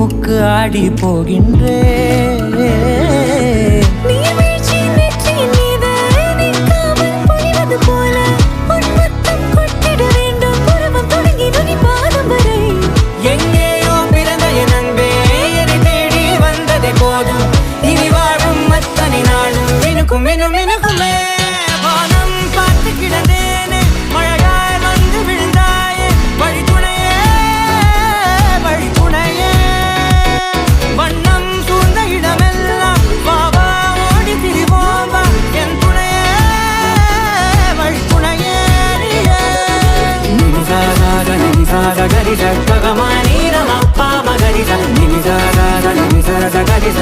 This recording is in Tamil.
முக்கு ஆடி போகின்றேன். எங்கேயோ பிறந்த என் அன்பே என்னை தேடி வந்ததே போதும். இனி வாழும் அத்தனை நாளும் மினுக்கும் மினும் மினுக்குமே. வானம் பார்த்து கிடந்தேனே, மழையாய் வந்து விழுந்தாயே, வழித்துணையே வழித்துணையே. வண்ணம் சூழ்ந்த இடமெல்லாம் பாவா ஓடி திரிவோம் வா, என் துணையே வழித்துணையே. நினிசாக நினிசாக கரிச ககமானி ரமப்பா மகரிச நினிசாக நினிசாக கரிச